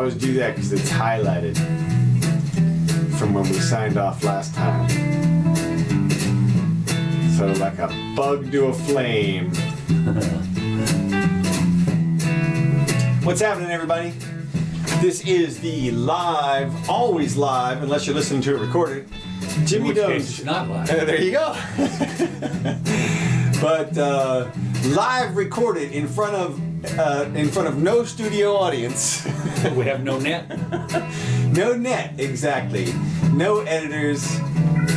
always do that because it's highlighted from when we signed off last time. So like a bug to a flame. What's happening, everybody? This is the live, always live, unless you're listening to it recorded, Jimmy Doane. It's not live. There you go. But live recorded in front of no studio audience. We have no net. No net, exactly. No editors,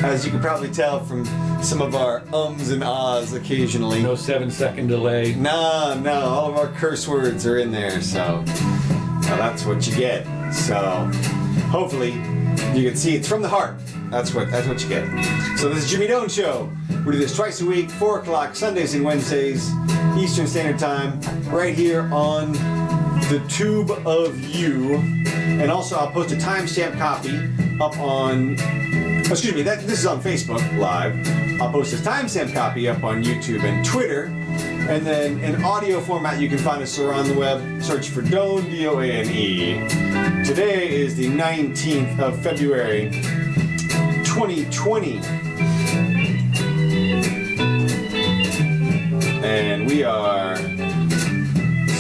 as you can probably tell from some of our ums and ahs occasionally. No 7-second delay. No, all of our curse words are in there, so that's what you get. So hopefully you can see it's from the heart. That's what you get. So this is Jimmy Doane Show. We do this twice a week, 4 o'clock, Sundays and Wednesdays, Eastern Standard Time, right here on the Tube of You. And also I'll post a timestamp copy up on, excuse me, this is on Facebook Live. I'll post a timestamp copy up on YouTube and Twitter. And then in audio format, you can find us around the web. Search for Doane, D-O-A-N-E. Today is the 19th of February, 2020. And we are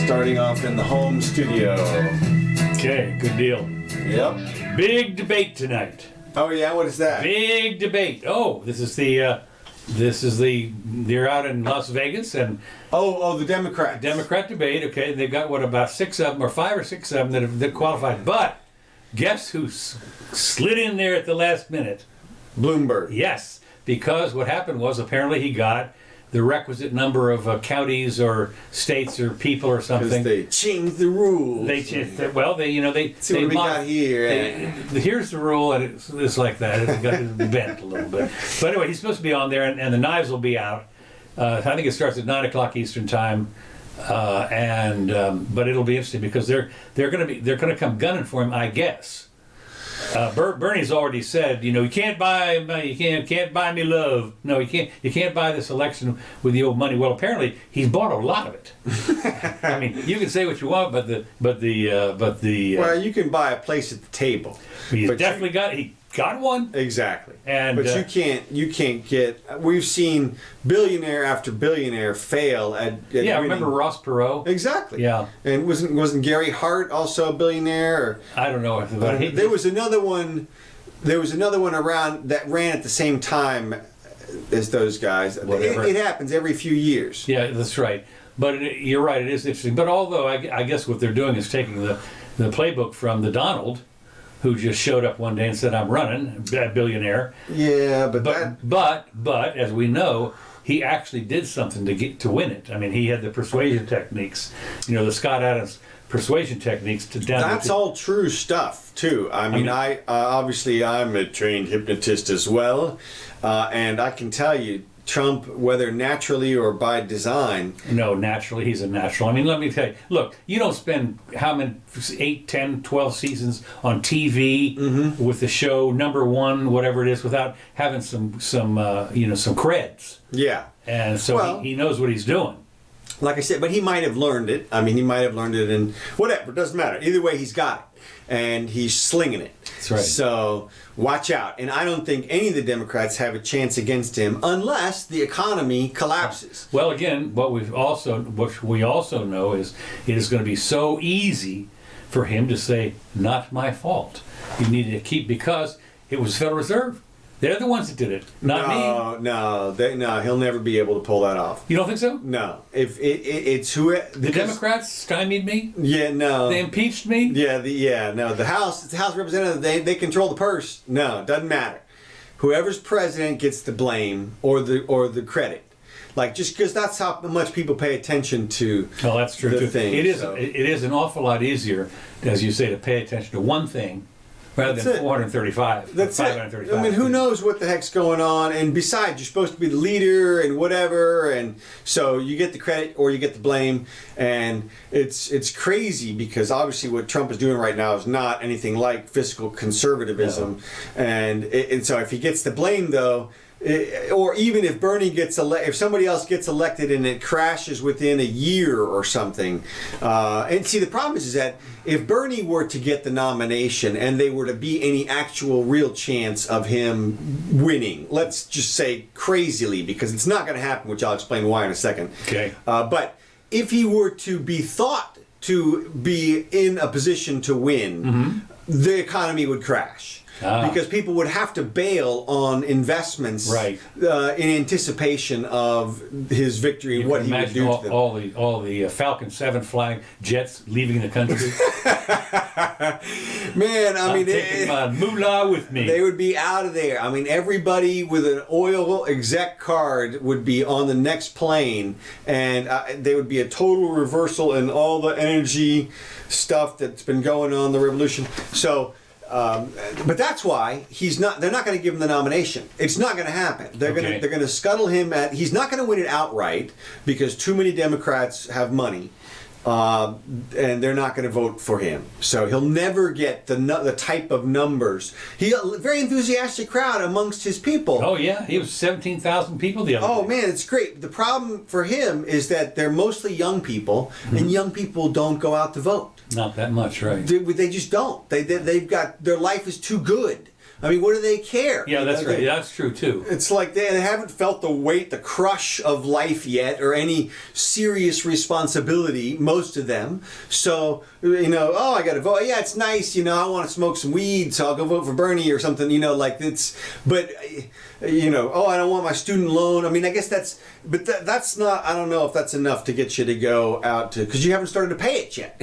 starting off in the home studio. Okay, good deal. Yep. Big debate tonight. Oh yeah, what is that? Big debate. Oh, this is they're out in Las Vegas and the Democrats. Democrat debate. Okay, they've got about 6 of them or 5 or 6 of them that qualified. But guess who slid in there at the last minute? Bloomberg. Yes, because what happened was apparently he got the requisite number of counties or states or people or something. They changed the rules. They changed. See what we got here. Here's the rule, and it's like that. It got bent a little bit. But anyway, he's supposed to be on there, and the knives will be out. I think it starts at 9 o'clock Eastern time, but it'll be interesting because they're going to come gunning for him, I guess. Bernie's already said, you can't buy me love. No, you can't buy this election with the old money. Well, apparently he's bought a lot of it. I mean, you can say what you want, but well, you can buy a place at the table. He got one. Exactly. But you can't get. We've seen billionaire after billionaire fail at yeah, winning. remember Ross Perot? Exactly. Yeah. And wasn't Gary Hart also a billionaire? Or, I don't know. There was another one. There was another one around that ran at the same time as those guys. It happens every few years. Yeah, that's right. But you're right. It is interesting. But although I guess what they're doing is taking the playbook from the Donald, who just showed up one day and said, "I'm running," a billionaire. Yeah, but as we know, he actually did something to win it. I mean, he had the persuasion techniques. The Scott Adams persuasion techniques to down. That's all true stuff too. I mean, obviously I'm a trained hypnotist as well, and I can tell you, Trump, whether naturally or by design. No, naturally, he's a natural. I mean, let me tell you, look, you don't spend how many, 8, 10, 12 seasons on TV with the show number one, whatever it is, without having some creds. Yeah. And so he knows what he's doing. Like I said, but he might have learned it. I mean, he might have learned it in whatever, it doesn't matter. Either way, he's got it. And he's slinging it. That's right. So watch out. And I don't think any of the Democrats have a chance against him unless the economy collapses. Well, again, what we also know is it is going to be so easy for him to say, "Not my fault." You need to keep, because it was Federal Reserve. They're the ones that did it, not me. No, he'll never be able to pull that off. You don't think so? No. If it's who the Democrats stymied me. Yeah, no. They impeached me. The House of Representatives, they control the purse. No, it doesn't matter. Whoever's president gets the blame or the credit. Like, just because that's how much people pay attention to. Well, that's true too. Thing, it is an awful lot easier, as you say, to pay attention to one thing rather than 435. That's 535. it. I mean, who knows what the heck's going on? And besides, you're supposed to be the leader and whatever, and so you get the credit or you get the blame. And it's crazy because obviously what Trump is doing right now is not anything like fiscal conservatism. No. And so if he gets the blame, though, or even if Bernie gets if somebody else gets elected and it crashes within a year or something, and see the problem is that if Bernie were to get the nomination and there were to be any actual real chance of him winning, let's just say crazily, because it's not going to happen, which I'll explain why in a second. Okay. But if he were to be thought to be in a position to win, the economy would crash. Because people would have to bail on investments in anticipation of his victory and what he would do to them. All the Falcon 7 flying jets leaving the country. Man, I'm taking my moolah with me. They would be out of there. I mean, everybody with an oil exec card would be on the next plane, and there would be a total reversal in all the energy stuff that's been going on, the revolution. So. But that's why they're not going to give him the nomination. It's not going to happen. They're going to scuttle him he's not going to win it outright because too many Democrats have money. And they're not going to vote for him. So he'll never get the type of numbers. He a very enthusiastic crowd amongst his people. Oh yeah, he was 17,000 people the other day. Oh man, it's great. The problem for him is that they're mostly young people, and young people don't go out to vote. Not that much, right? They just don't. They've got their life is too good. I mean, what do they care? Yeah, that's right. That's true too. It's like they haven't felt the weight, the crush of life yet, or any serious responsibility, most of them. So, oh, I got to vote. Yeah, it's nice. I want to smoke some weed, so I'll go vote for Bernie or something, but, oh, I don't want my student loan. I mean, I guess that's not, I don't know if that's enough to get you to go out to, because you haven't started to pay it yet.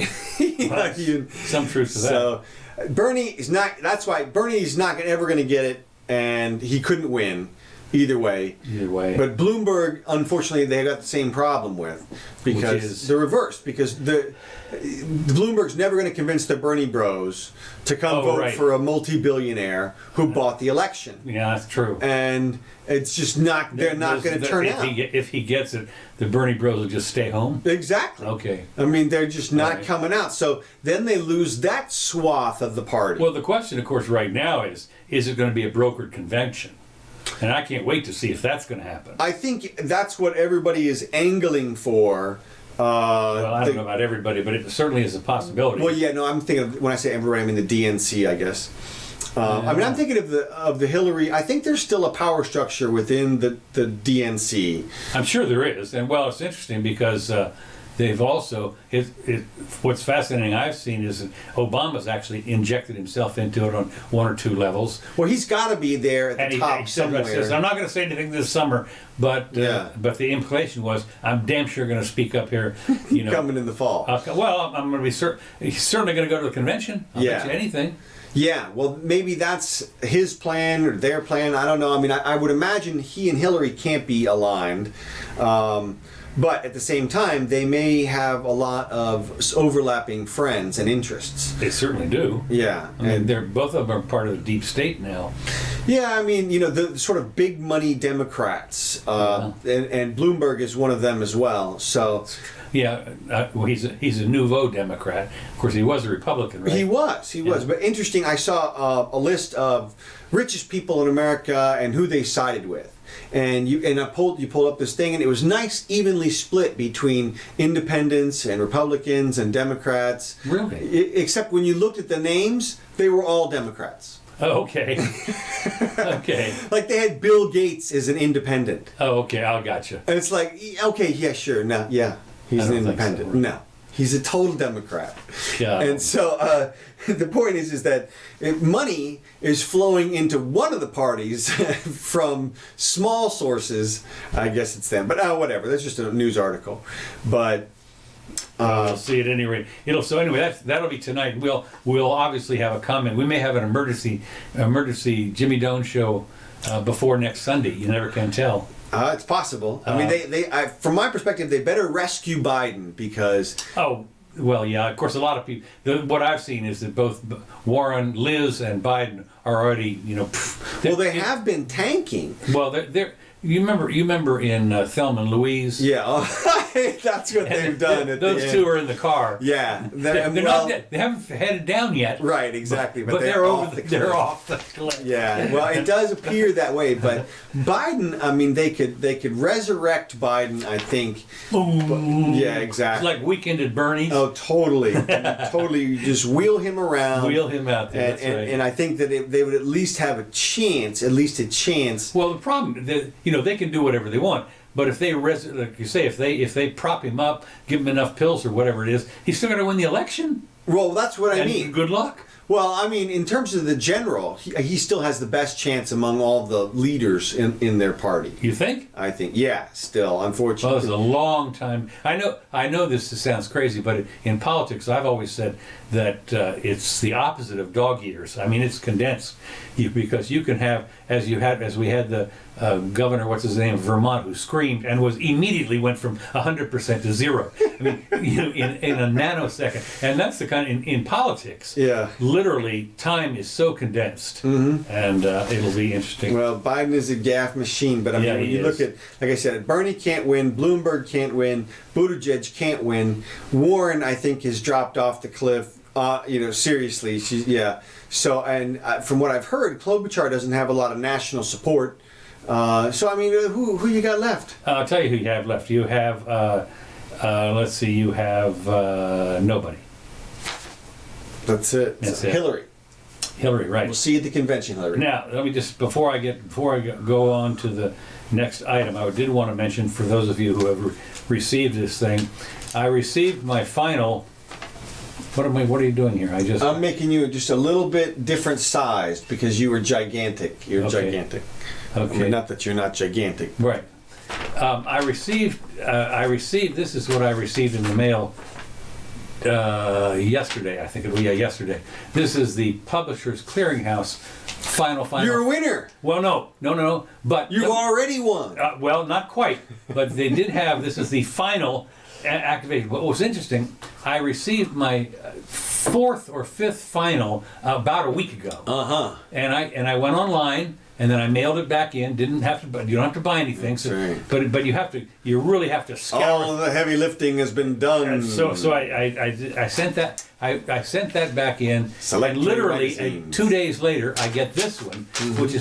Some truth to that. So, Bernie is not. That's why Bernie's not ever going to get it, and he couldn't win either way. But Bloomberg, unfortunately, they got the same problem with because they're reversed. Because the Bloomberg's never going to convince the Bernie Bros to come vote for a multi-billionaire who bought the election. Yeah, that's true. And it's just not. They're not going to turn out. If he gets it, the Bernie Bros will just stay home. Exactly. Okay. I mean, they're just not coming out. So then they lose that swath of the party. Well, the question, of course, right now is it going to be a brokered convention? And I can't wait to see if that's going to happen. I think that's what everybody is angling for. Well, I don't know about everybody, but it certainly is a possibility. Well, yeah, no, I'm thinking of, when I say everybody, I mean the DNC, I guess. I mean, I'm thinking of the Hillary. I think there's still a power structure within the DNC. I'm sure there is, and well, it's interesting because they've also what's fascinating I've seen is that Obama's actually injected himself into it on one or two levels. Well, he's got to be there at the top somewhere. Says, I'm not going to say anything this summer, but the implication was I'm damn sure going to speak up here. Coming in the fall. Well, I'm going to be he's certainly going to go to the convention. I'll bet you anything. Yeah, well, maybe that's his plan or their plan. I don't know. I mean, I would imagine he and Hillary can't be aligned. But at the same time, they may have a lot of overlapping friends and interests. They certainly do. Yeah. I mean, both of them are part of the deep state now. Yeah, I mean, the sort of big money Democrats. And Bloomberg is one of them as well. So... Yeah, well, he's a nouveau Democrat. Of course, he was a Republican, right? He was. But interesting, I saw a list of richest people in America and who they sided with. And you pulled up this thing, and it was nice, evenly split between independents and Republicans and Democrats. Really? Except when you looked at the names, they were all Democrats. Oh, okay. Okay. Like they had Bill Gates as an independent. Oh, okay. I gotcha. And it's like, okay, yeah, sure, no, yeah. He's an independent. So. No, he's a total Democrat. Yeah. And so the point is that money is flowing into one of the parties from small sources. I guess it's them, but whatever. That's just a news article. But we'll see at any rate. So anyway, that'll be tonight. We'll obviously have a comment. We may have an emergency Jimmy Doane show before next Sunday. You never can tell. It's possible. I mean, from my perspective, they better rescue Biden because... Oh, well, yeah. Of course, a lot of people... what I've seen is that both Warren, Liz, and Biden are already, well, they have been tanking. Well, you remember in Thelma and Louise? Yeah, that's what they've done at Those the two end. are in the car. Yeah, They're not dead. They haven't headed down yet. Right, exactly. But they're over. They're off the cliff. Yeah, well, it does appear that way. But Biden, I mean, they could resurrect Biden. I think. Boom. Yeah, exactly. It's like Weekend at Bernie's. Oh, totally, totally. You just wheel him around. Wheel him out there. That's right. And I think that they would at least have a chance. Well, the problem, they can do whatever they want. But if they, like you say, if they prop him up, give him enough pills or whatever it is, he's still going to win the election. Well, that's what I mean. Good luck. Well, I mean, in terms of the general, he still has the best chance among all the leaders in their party. You think? I think, yeah, still, unfortunately. Well, it's a long time. I know this sounds crazy, but in politics, I've always said that it's the opposite of dog eaters. I mean, it's condensed because you can have, as we had the governor, what's his name, of Vermont, who screamed and immediately went from 100% to 0. I mean, in a nanosecond, and that's the kind in politics. Yeah. Literally, time is so condensed, and it'll be interesting. Well, Biden is a gaffe machine, but I mean, when you look at, like I said, Bernie can't win, Bloomberg can't win, Buttigieg can't win, Warren, I think, has dropped off the cliff. Seriously, So, and from what I've heard, Klobuchar doesn't have a lot of national support. So, I mean, who you got left? I'll tell you who you have left. You have, let's see, you have nobody. That's it. That's it. Hillary. Hillary, right. We'll see you at the convention, Hillary. Now, let me just, before I go on to the next item, I did want to mention, for those of you who have received this thing, I received my final. What are you doing here? I'm making you just a little bit different sized because you were gigantic. You're gigantic. Okay. I mean, not that you're not gigantic. Right. I received. This is what I received in the mail yesterday. I think it was yesterday. This is the Publishers Clearinghouse final. You're a winner. Well, no. But you've already won. Well, not quite. But they did have. This is the final activation. What was interesting, I received my fourth or fifth final about a week ago. And I went online and then I mailed it back in. Didn't have to, but you don't have to buy anything. That's right. But you really have to scour. All the heavy lifting has been done. So I sent that. I sent that back in. Select and literally 2 days later, I get this one, which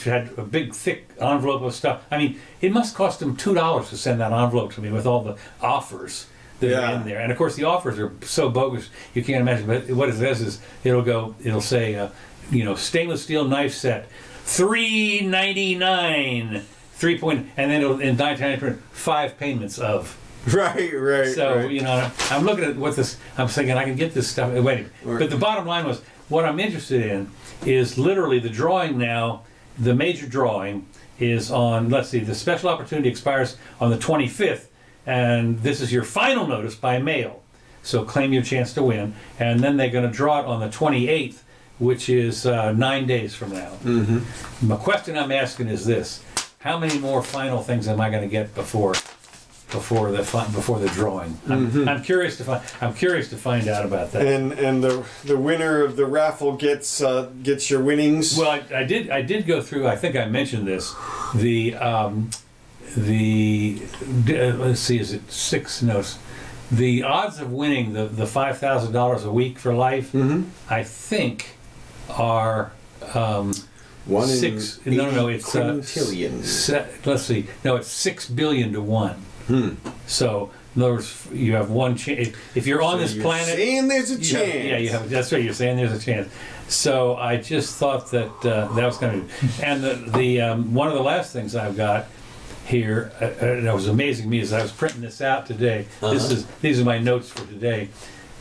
had a big thick envelope of stuff. I mean, it must cost them $2 to send that envelope to me with all the offers that are in there. And of course, the offers are so bogus you can't imagine. But what it does is it'll say, stainless steel knife set, $3.99, and then it'll in 9 5 payments of. Right. So I'm looking at what this. I'm thinking I can get this stuff. Wait, but the bottom line was what I'm interested in is literally the drawing now. The major drawing is on. Let's see. The special opportunity expires on the 25th, and this is your final notice by mail. So claim your chance to win, and then they're going to draw it on the 28th, which is 9 days from now. Mm-hmm. The question I'm asking is this: how many more final things am I going to get before the drawing? I'm curious to find out about that. And the winner of the raffle gets your winnings. Well, I did go through. I think I mentioned this. Let's see, is it 6 notes? The odds of winning the $5,000 a week for life, I think, are 1 in 6. No, it's quintillion. Let's see. No, it's 6 billion to 1. So, in other words, you have one chance. If you're on this planet, saying there's a chance. You have. That's right. You're saying there's a chance. So I just thought that that was kind of. And the one of the last things I've got here that was amazing to me is I was printing this out today. These are my notes for today,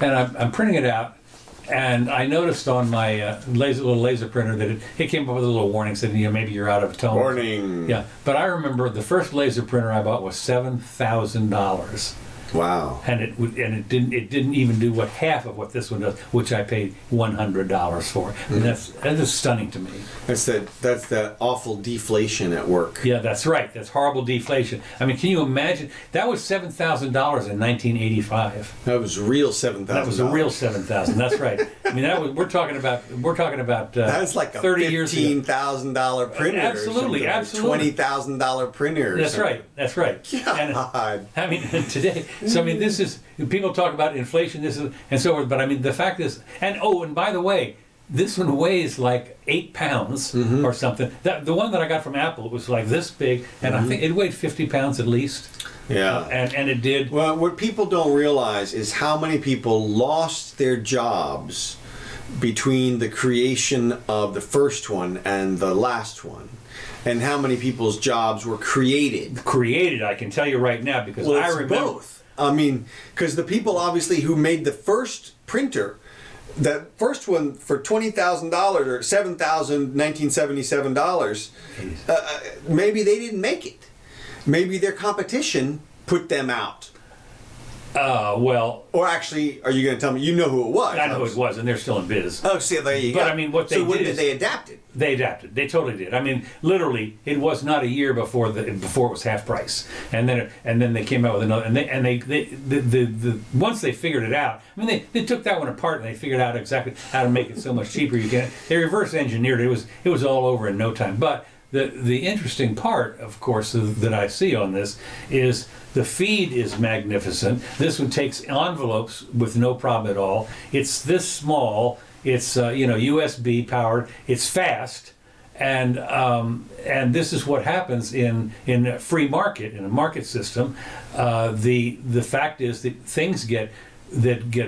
and I'm printing it out. And I noticed on my little laser printer that it came up with a little warning saying, maybe you're out of tone. Warning. Yeah, but I remember the first laser printer I bought was $7,000. Wow. And it didn't even do what half of what this one does, which I paid $100 for. And that is stunning to me. That's that awful deflation at work. Yeah, that's right. That's horrible deflation. I mean, can you imagine? That was $7,000 in 1985. That was real $7,000. That was a real $7,000. That's right. I mean, we're talking about that's like a 30 years ago. $15,000 printer. Absolutely, absolutely. $20,000 printer. That's right. That's right. God. And, I mean, today. So I mean, this is, people talk about inflation, this is, and so forth. But I mean, the fact is, and by the way, this one weighs like 8 pounds or something. The one that I got from Apple was like this big, and I think it weighed 50 pounds at least. Yeah. And it did. Well, what people don't realize is how many people lost their jobs between the creation of the first one and the last one. And how many people's jobs were created. Created, I can tell you right now, because I remember. Both. I mean, because the people obviously who made the first printer, that first one for $20,000 or $7,1977, maybe they didn't make it. Maybe their competition put them out. Well. Or actually, are you going to tell me you know who it was? I know who it was, and they're still in biz. Oh, see, there you go. But I mean, what they did is they adapted. They adapted. They totally did. I mean, literally, it was not a year before it was half price, and then they came out with another. And they once they figured it out. I mean, they took that one apart and they figured out exactly how to make it so much cheaper. They reverse engineered it. It was all over in no time. But the interesting part, of course, that I see on this is the feed is magnificent. This one takes envelopes with no problem at all. It's this small. It's USB powered. It's fast, and this is what happens in a free market, in a market system. The fact is that things get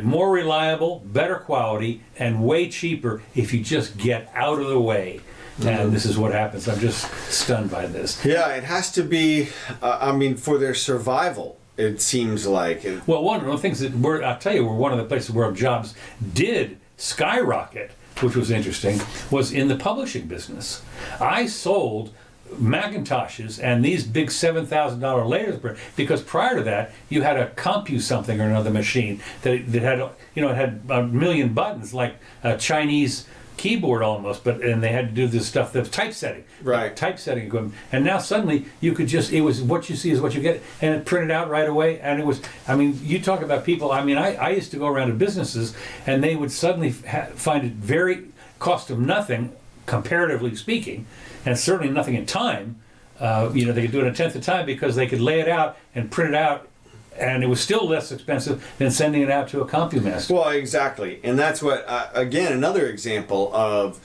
more reliable, better quality, and way cheaper if you just get out of the way. And this is what happens. I'm just stunned by this. Yeah, it has to be, for their survival, it seems like. Well, one of the things that I'll tell you, one of the places where jobs did skyrocket, which was interesting, was in the publishing business. I sold Macintoshes and these big $7,000 lasers, because prior to that, you had a Compu something or another machine that had, it had a million buttons, like a Chinese keyboard almost, and they had to do this stuff that was typesetting, right? Typesetting equipment. And now suddenly you could it was what you see is what you get, and it printed out right away. And it was, you talk about people. I used to go around to businesses, and they would suddenly find it cost them nothing, comparatively speaking, and certainly nothing in time. They could do it a tenth of time because they could lay it out and print it out. And it was still less expensive than sending it out to a CompuMaster. Well, exactly. And that's what, again, another example of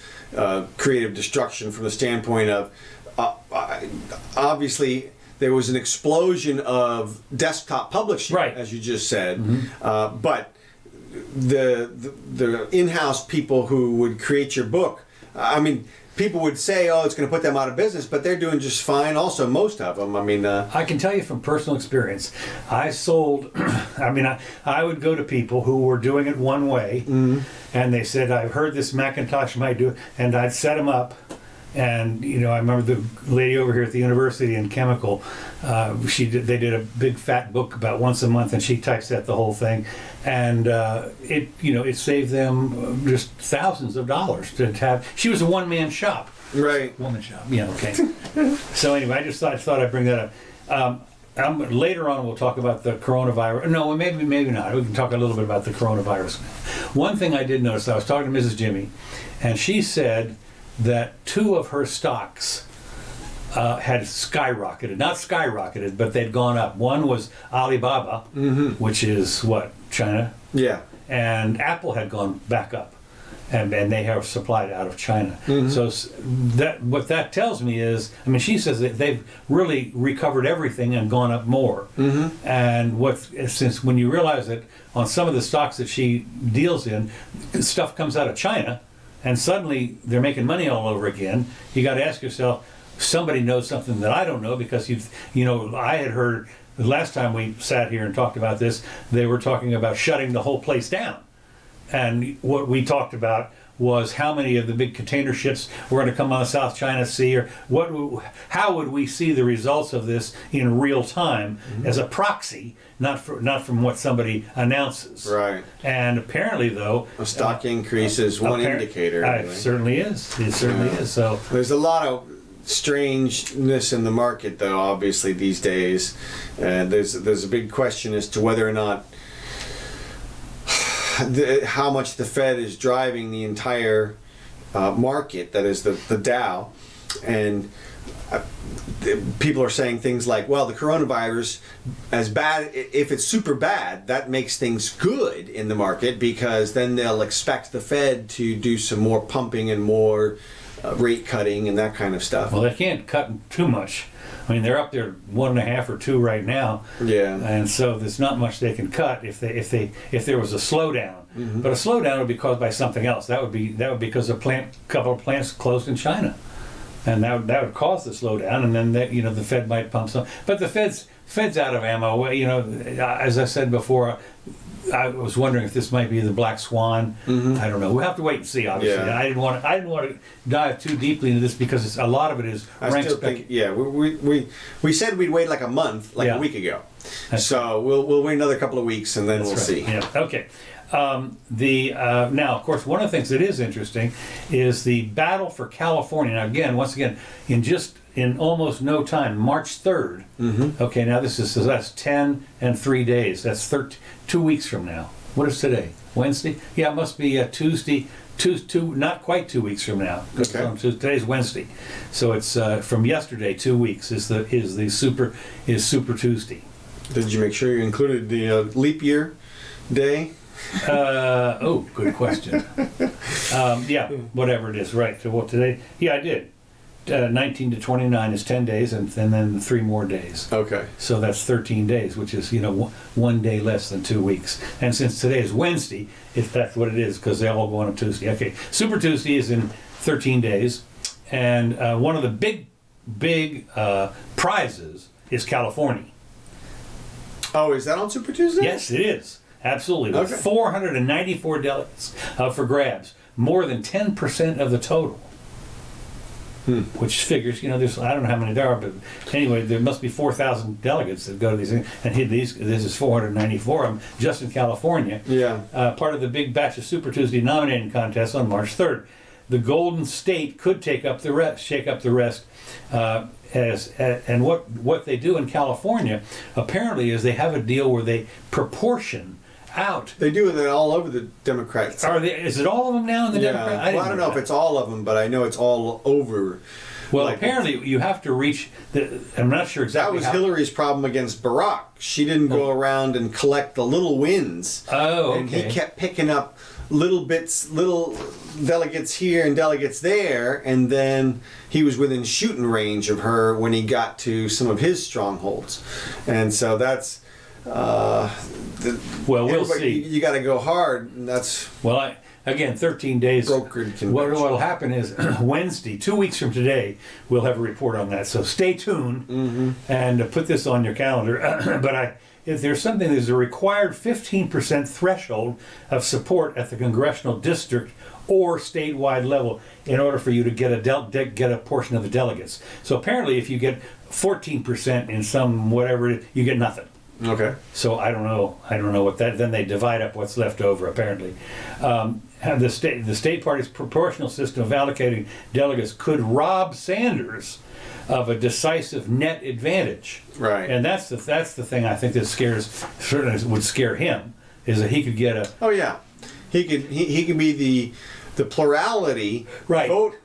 creative destruction from the standpoint of, obviously, there was an explosion of desktop publishing, right, as you just said. But the in-house people who would create your book, people would say, oh, it's going to put them out of business, but they're doing just fine also, most of them. I can tell you from personal experience, I sold, I would go to people who were doing it one way, and they said, I've heard this Macintosh might do it, and I'd set them up. And, I remember the lady over here at the university in chemical, they did a big fat book about once a month, and she typeset the whole thing. And it saved them just thousands of dollars to have. She was a one-man shop. Right. Woman shop. Yeah, okay. So anyway, I just thought I'd bring that up. Later on, we'll talk about the coronavirus. No, maybe not. We can talk a little bit about the coronavirus. One thing I did notice, I was talking to Mrs. Jimmy, and she said that 2 of her stocks had skyrocketed. Not skyrocketed, but they'd gone up. One was Alibaba, which is what, China? Yeah. And Apple had gone back up, and they have supplied out of China. So what that tells me is, she says that they've really recovered everything and gone up more. And since when you realize that on some of the stocks that she deals in, stuff comes out of China, and suddenly they're making money all over again, you got to ask yourself, somebody knows something that I don't know, because I had heard the last time we sat here and talked about this, they were talking about shutting the whole place down. And what we talked about was how many of the big container ships were going to come on the South China Sea, or how would we see the results of this in real time as a proxy, not from what somebody announces. Right. And apparently, though, A stock increase is one indicator. It Anyway. certainly is. It certainly is. So There's a lot of strangeness in the market, though. Obviously, these days, there's a big question as to whether or not how much the Fed is driving the entire market. That is the Dow, and people are saying things like, well, the coronavirus, as bad, if it's super bad, that makes things good in the market, because then they'll expect the Fed to do some more pumping and more rate cutting and that kind of stuff. well, they can't cut too much. I mean, they're up there 1.5 or 2 right now. Yeah. And so there's not much they can cut if there was a slowdown. But a slowdown would be caused by something else. That would be because a couple of plants closed in China, and that would cause the slowdown. And then the Fed might pump some. But the Fed's out of ammo. As I said before, I was wondering if this might be the black swan. I don't know. We'll have to wait and see. Obviously, Yeah. I didn't want to dive too deeply into this because a lot of it is I rank still think, we said we'd wait like a month, like Yeah. a week ago. So we'll wait another couple of weeks and then we'll That's right. see. Yeah. Okay. Now, of course, one of the things that is interesting is the battle for California. Now, once again, in almost no time, March 3rd. Okay, now that's 10 and 3 days. That's 2 weeks from now. What is today? Wednesday? Yeah, it must be Tuesday. Not quite 2 weeks from now. Okay. Today's Wednesday, so it's from yesterday. 2 weeks is Super Tuesday. Did you make sure you included the leap year day? Good question. Yeah, whatever it is, right. So what today? Yeah, I did. 19 to 29 is 10 days, and then 3 more days. Okay. So that's 13 days, which is 1 day less than 2 weeks. And since today is Wednesday, that's what it is, because they all go on a Tuesday. Okay, Super Tuesday is in 13 days, and one of the big prizes is California. Oh, is that on Super Tuesday? Yes, it is. Absolutely. With Okay. 494 delegates for grabs, more than 10% of the total. Which figures, I don't know how many there are, but anyway, there must be 4,000 delegates that go to these things. And this is 494 of them just in California. Yeah. Part of the big batch of Super Tuesday nominating contest on March 3rd. The Golden State could shake up the rest. And what they do in California apparently is they have a deal where they proportion out. They do it all over the Democrats. Is it all of them now in the Yeah. Democrat? I don't know if it's all of them, but I know it's all over. Well, Like, apparently you have to reach. I'm not sure that exactly. was how. Hillary's problem against Barack. She didn't go around and collect the little wins. Oh, okay. And he kept picking up little bits, little delegates here and delegates there, and then he was within shooting range of her when he got to some of his strongholds. And so that's... We'll see. You got to go hard, and that's... Well, again, 13 days. Brokered convention. What'll happen is Wednesday, 2 weeks from today, we'll have a report on that. So stay tuned and put this on your calendar. But if there's a required 15% threshold of support at the congressional district or statewide level in order for you to get a portion of the delegates. So apparently, if you get 14% in some whatever, you get nothing. Okay. So I don't know what that. Then they divide up what's left over. Apparently, the state party's proportional system of allocating delegates could rob Sanders of a decisive net advantage. Right. And that's the thing I think that certainly would scare him, is that he could get a. Oh yeah, he could be the plurality Right. vote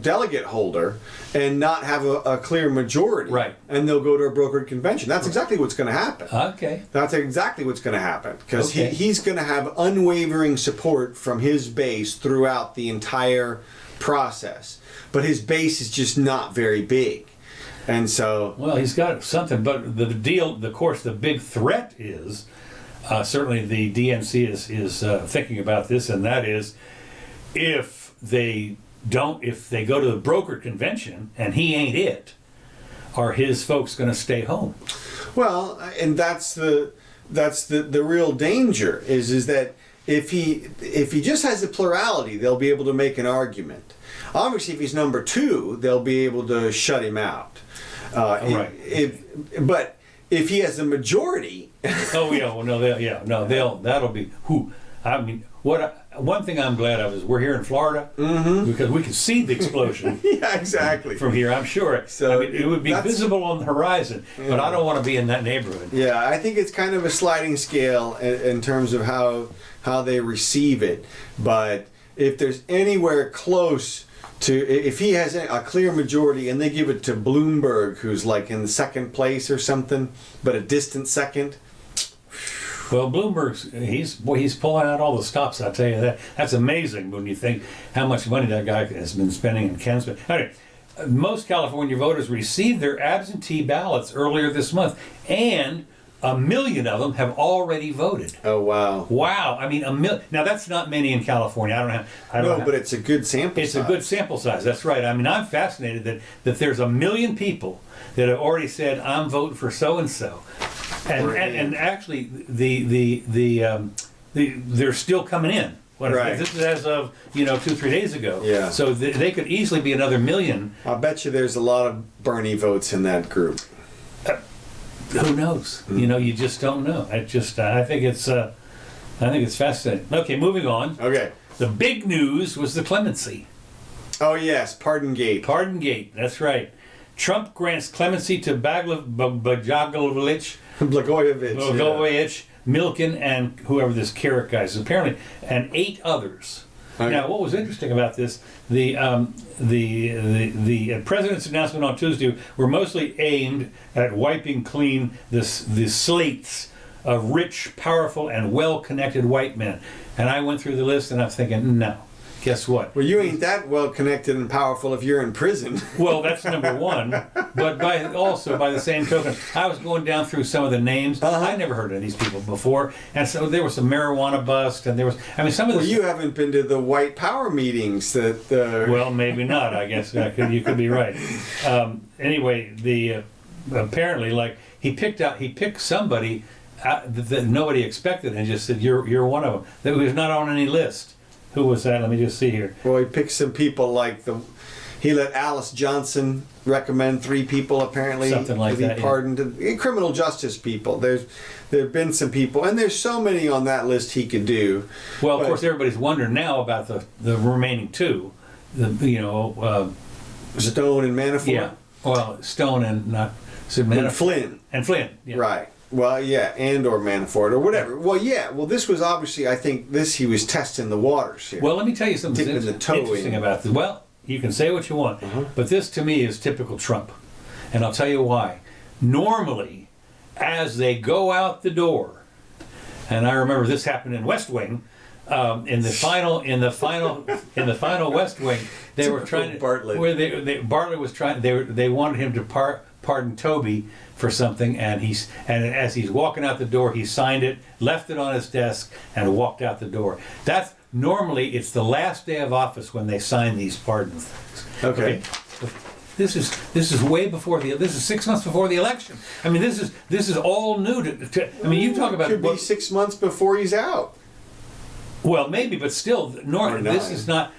delegate holder and not have a clear majority. Right. And they'll go to a brokered convention. That's exactly what's going to happen. Okay. That's exactly what's going to happen, because Okay. he's going to have unwavering support from his base throughout the entire process. But his base is just not very big. And so... Well, he's got something, but the big threat is certainly the DNC is thinking about this, and that is if they go to the brokered convention and he ain't it, are his folks going to stay home? Well, and that's the real danger is that if he just has a plurality, they'll be able to make an argument. Obviously, if he's number 2, they'll be able to shut him out. Right. But if he has a majority, Oh yeah, well no, that'll be who. I mean, one thing I'm glad of is we're here in Florida because we can see the explosion. yeah, exactly. From here, I'm sure. So I mean, it would be visible on the horizon, but I don't want to be in that neighborhood. Yeah, I think it's kind of a sliding scale in terms of how they receive it. But if there's anywhere close to, if he has a clear majority and they give it to Bloomberg, who's like in second place or something, but a distant second. Well, Bloomberg's he's pulling out all the stops. I tell you that's amazing when you think how much money that guy has been spending and can spend. Anyway, most California voters received their absentee ballots earlier this month, and 1 million of them have already voted. Oh wow! Wow! I mean, 1 million. Now that's not many in California. I don't know. But it's a good sample size. It's a good sample size. That's right. I mean, I'm fascinated that there's 1 million people that have already said I'm voting for so and so. And actually, they're still coming in. Right. This is as of 2-3 days ago. Yeah. So they could easily be another 1 million. I bet you there's a lot of Bernie votes in that group. Who knows? You just don't know. I think it's fascinating. Okay, moving on. Okay. The big news was the clemency. Oh yes, Pardon-gate. Pardon-gate. That's right. Trump grants clemency to Blagojevich, Milken, and whoever this Carrot guy is, apparently, and 8 others. Okay. Now, what was interesting about this, the president's announcement on Tuesday were mostly aimed at wiping clean the slates of rich, powerful, and well-connected white men. And I went through the list, and I'm thinking, no. Guess what? Well, you ain't that well connected and powerful if you're in prison. Well, that's number one. But by the same token, I was going down through some of the names. I never heard of these people before, and so there was some marijuana bust, and there was. I mean, some of the. Well, you haven't been to the white power meetings that. Well, maybe not. I guess you could be right. Anyway, apparently, like he picked somebody that nobody expected, and just said, "You're one of them." That was not on any list. Who was that? Let me just see here. Well, he picked some people like he let Alice Johnson recommend 3 people apparently something like to be pardoned. Yeah. Criminal justice people. There've been some people, and there's so many on that list he could do. Well, of course, everybody's wondering now about the remaining 2. Stone and Manafort. Yeah. Well, Stone and not Manafort. And Flynn. And Flynn. Yeah. Right. Well, yeah, or Manafort or whatever. Well, yeah. Well, this was obviously, I think, he was testing the waters here. Well, let me tell you something interesting about this. Well, you can say what you want, but this to me is typical Trump, and I'll tell you why. Normally, as they go out the door, and I remember this happened in West Wing. In the final West Wing, they were trying to. Bartlett. Bartlett was trying. They wanted him to pardon Toby for something, and as he's walking out the door, he signed it, left it on his desk, and walked out the door. That's normally it's the last day of office when they sign these pardon things. Okay. This is way before this is 6 months before the election. I mean, this is all new to I mean, you talk about could be 6 months before he's out. Well, maybe, but still, this is not.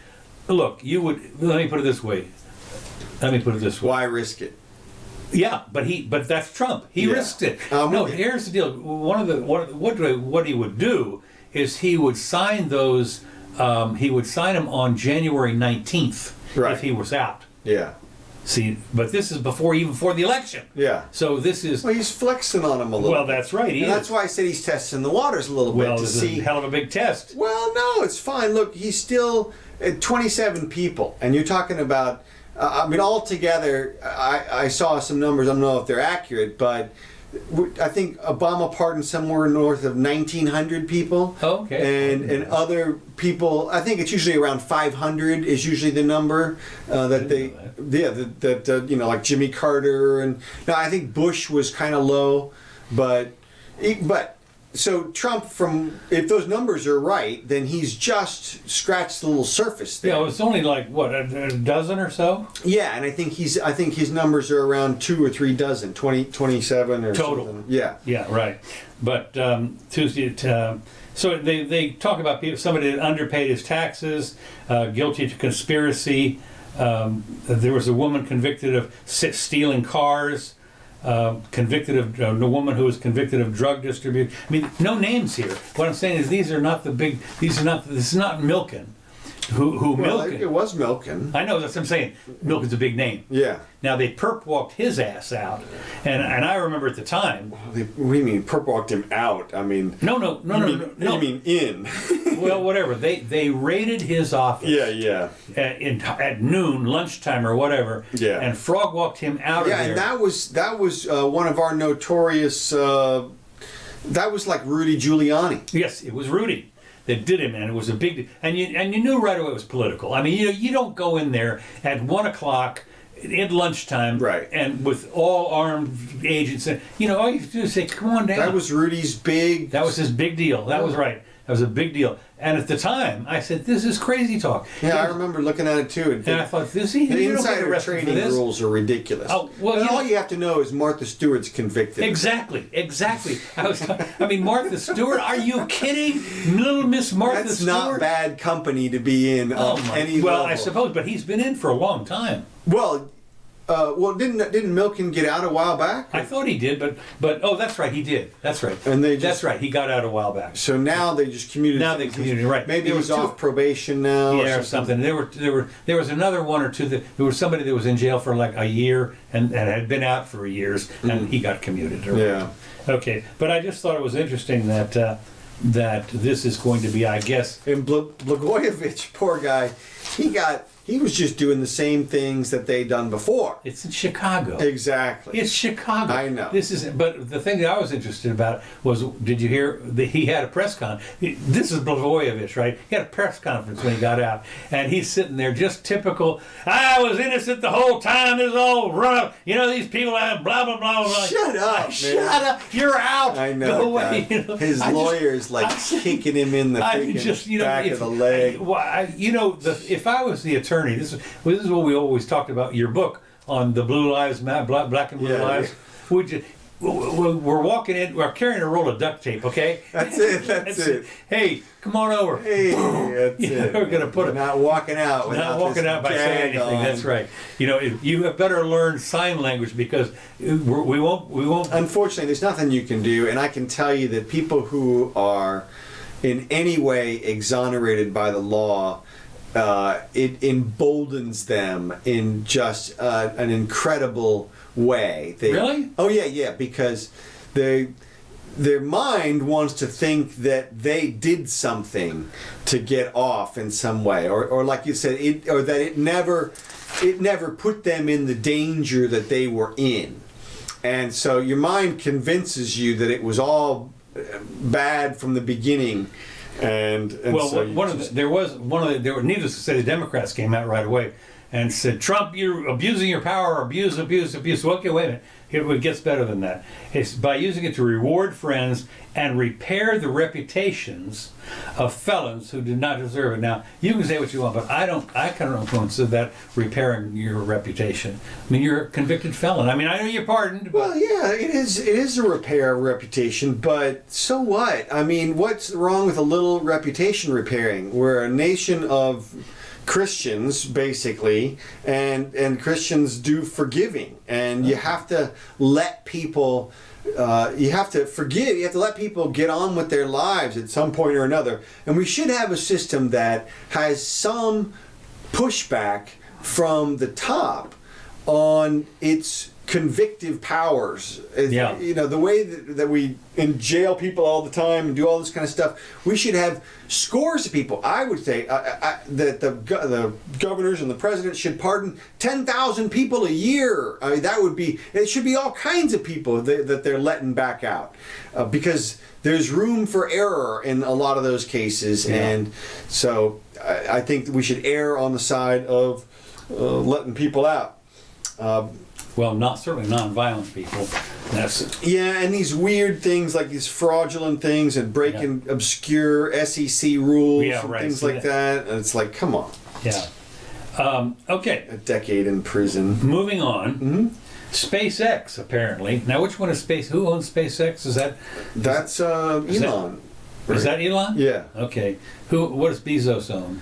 Look, let me put it this way. Why risk it? Yeah, but that's Trump. He risked it. Here's the deal. What he would do is he would sign those. He would sign them on January 19th if he was out. Yeah. See, but this is before the election. Yeah. So this is. Well, he's flexing on him a little. Well, that's right. That's why I said he's testing the waters a little bit to see. A hell of a big test. Well, no, it's fine. Look, he's still at 27 people, and you're talking about. I mean, altogether, I saw some numbers. I don't know if they're accurate, but I think Obama pardoned somewhere north of 1,900 people. Oh, okay. And other people, I think it's usually around 500 is usually the number like Jimmy Carter, and now I think Bush was kind of low, but. So Trump, if those numbers are right, then he's just scratched the little surface there. Yeah, it's only like what, a dozen or so. Yeah, and I think his numbers are around 2 or 3 dozen, 27 or total. Something. Yeah. Yeah, right. But Tuesday, So they talk about people, somebody that underpaid his taxes, guilty of conspiracy. There was a woman convicted of stealing cars, convicted of a woman who was convicted of drug distribution. I mean, no names here. What I'm saying is these are not the big. These are not. This is not Milken. Who Well, Milken? it was Milken. I know, that's what I'm saying. Milken's a big name. Yeah. Now they perp walked his ass out, and I remember at the time. What do you mean perp walked him out? I mean. No. You mean in? Well, whatever. They raided his office. Yeah. At noon, lunchtime or whatever. Yeah. And frog walked him out of Yeah, there. and that was one of our notorious. That was like Rudy Giuliani. Yes, it was Rudy that did him, and it was a big. And you knew right away it was political. I mean, you don't go in there at 1:00 at lunchtime, Right. And with all armed agents, and all you have to do is say, "Come on down." That was Rudy's big. That was his big deal. That was right. That was a big deal. And at the time, I said, "This is crazy talk." Yeah, I remember looking at it too. And I thought, the you don't get insider arrested for trading this. rules are ridiculous. Oh, well, and all you have to know is Martha Stewart's convicted. Exactly. I mean, Martha Stewart. Are you kidding, Little Miss Martha That's Stewart? not bad company to be in any Well, level. I suppose, but he's been in for a long time. Well, didn't Milken get out a while back? I thought he did, but oh, that's right, he did. That's right. And that's right. He got out a while back. So now they just commuted. Now they commuted, right? Maybe There he's were two- off probation now. Yeah, or something. There was another one or two. There was somebody that was in jail for like a year and had been out for years, and he got commuted. Yeah. Okay, but I just thought it was interesting that that this is going to be, I guess. And Blagojevich, poor guy, he was just doing the same things that they'd done before. It's in Chicago. Exactly. It's Chicago. I know. But the thing that I was interested about was, did you hear that he had a press con? This is Blagojevich, right? He had a press conference when he got out, and he's sitting there, just typical. I was innocent the whole time. This is all run up. These people have blah blah blah blah. Shut up, man. Shut up! You're out. I know. Go away. His lawyer's kicking him in the freaking back of the leg. If I was the attorney, this is what we always talked about. Your book on the blue lives, black and blue lives. We're walking in. We're carrying a roll of duct tape. Okay. That's it. That's it. Hey, come on over. Hey, that's it. We're gonna put not walking out. Not walking out by saying anything. On. That's right. You have better learn sign language because we won't. Unfortunately, there's nothing you can do, and I can tell you that people who are in any way exonerated by the law, it emboldens them in just an incredible way. Really? Oh yeah, because their mind wants to think that they did something to get off in some way, or like you said, that it never put them in the danger that they were in, and so your mind convinces you that it was all bad from the beginning. And well, so needless to say, the Democrats came out right away and said, Trump, you're abusing your power, abuse. Okay, wait a minute. It gets better than that. It's by using it to reward friends and repair the reputations of felons who did not deserve it. Now, you can say what you want, but I kind of don't consider that repairing your reputation. I mean, you're a convicted felon. I mean, I know you're pardoned. Well, yeah, it is a repair of reputation, but so what? I mean, what's wrong with a little reputation repairing? We're a nation of Christians, basically, and Christians do forgiving, and you have to let people you have to forgive, you have to let people get on with their lives at some point or another, and we should have a system that has some pushback from the top on its convictive powers. Yeah. The way that we jail people all the time and do all this kind of stuff, we should have scores of people. I would say that the governors and the president should pardon 10,000 people a year. I mean, it should be all kinds of people that they're letting back out, because there's room for error in a lot of those cases. Yeah. And so I think that we should err on the side of letting people out. Well, certainly non-violent people. And these weird things like these fraudulent things and breaking obscure SEC rules and things like that. And it's like, come on. Yeah. Okay. A decade in prison. Moving on. Mm-hmm. SpaceX, apparently. Now, which one is Who owns SpaceX? That's Elon. Is that Elon? Yeah. Okay. What does Bezos own?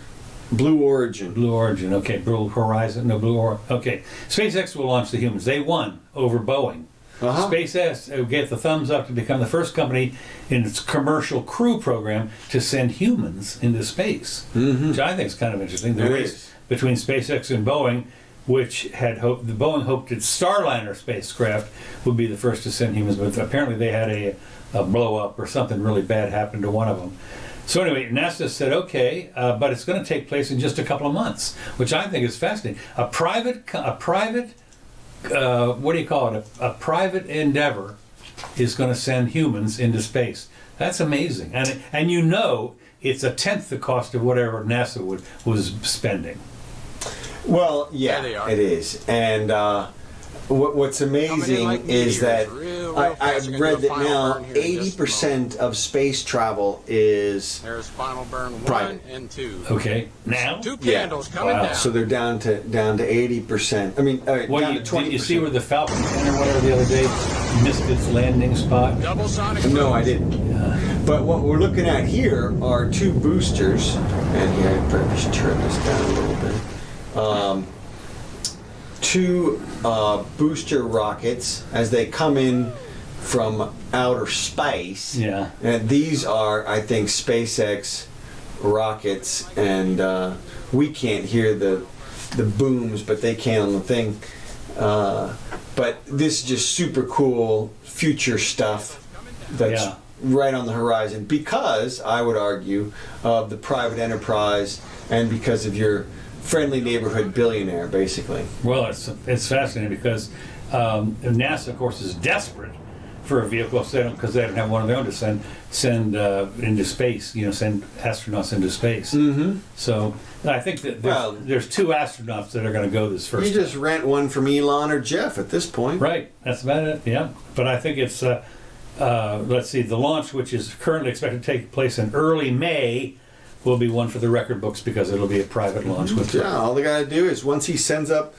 Blue Origin. Blue Origin. Okay. Blue Horizon. No, Okay. SpaceX will launch the humans. They won over Boeing. Uh-huh. SpaceX will get the thumbs up to become the first company in its commercial crew program to send humans into space, which I think is kind of interesting. The race between SpaceX and Boeing, which had hoped, Boeing hoped its Starliner spacecraft would be the first to send humans, but apparently they had a blow up or something really bad happened to one of them. So anyway, NASA said, okay, but it's going to take place in just a couple of months, which I think is fascinating. A private what do you call it? A private endeavor is going to send humans into space. That's amazing, and you know it's a tenth the cost of whatever NASA was spending. Well, yeah, it is, and what's amazing is that I read that now 80% of space travel is there's final burn 1 private. and 2. Okay, now? 2 candles coming down. So they're down to 80%. I mean, down to 20%. Did you see where the Falcon 10 or whatever the other day missed its landing spot? Double sonic. No, I didn't. But what we're looking at here are 2 boosters, and here I probably should turn this down a little bit. 2 booster rockets as they come in from outer space. Yeah. And these are, I think, SpaceX rockets, and we can't hear the booms, but they can on the thing. But this is just super cool future stuff that's right on the horizon because, I would argue, of the private enterprise and because of your friendly neighborhood billionaire, basically. Well, it's fascinating because NASA, of course, is desperate for a vehicle because they don't have one of their own to send into space. Send astronauts into space. Mm-hmm. So I think that there's 2 astronauts that are going to go this first. You just rent one from Elon or Jeff at this point. Right. That's about it. Yeah. But I think it's let's see, the launch, which is currently expected to take place in early May, will be one for the record books because it'll be a private launch. With all they got to do is once he sends up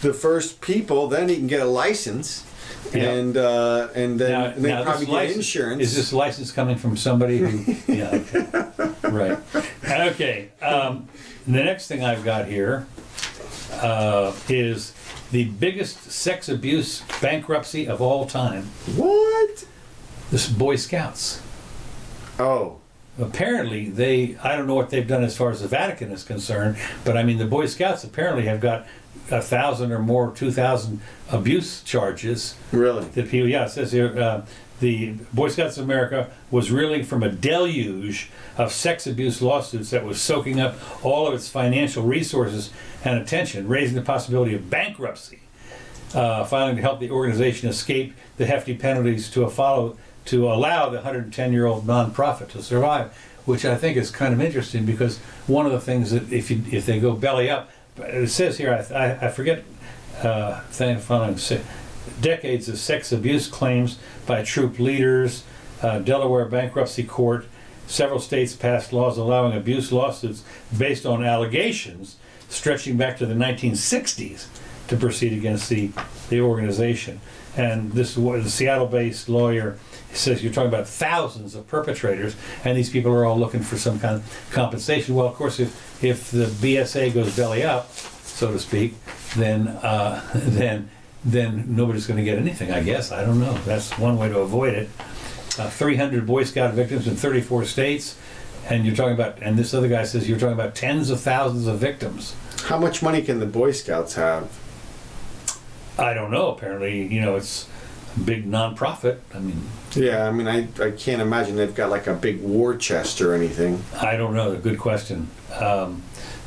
the first people, then he can get a license, and then probably get insurance. Is this license coming from somebody who? Yeah. Okay. Right. Okay. The next thing I've got here is the biggest sex abuse bankruptcy of all time. What? This Boy Scouts. Oh. Apparently, I don't know what they've done as far as the Vatican is concerned, but I mean, the Boy Scouts apparently have got 1,000 or more, 2,000 abuse charges. Really? That people, it says here, the Boy Scouts of America was reeling from a deluge of sex abuse lawsuits that was soaking up all of its financial resources and attention, raising the possibility of bankruptcy. Filing to help the organization escape the hefty penalties to allow the 110-year-old nonprofit to survive, which I think is kind of interesting because one of the things that if they go belly up, it says here, I forget, following decades of sex abuse claims by troop leaders, Delaware bankruptcy court, several states passed laws allowing abuse lawsuits based on allegations stretching back to the 1960s to proceed against the organization. And this was the Seattle-based lawyer. He says you're talking about thousands of perpetrators, and these people are all looking for some kind of compensation. Well, of course, if the BSA goes belly up, so to speak, then nobody's going to get anything. I guess, I don't know. That's one way to avoid it. 300 Boy Scout victims in 34 states, and you're talking about. And this other guy says you're talking about tens of thousands of victims. How much money can the Boy Scouts have? I don't know. Apparently, it's a big non-profit. I mean. Yeah, I mean, I can't imagine they've got like a big war chest or anything. I don't know. Good question.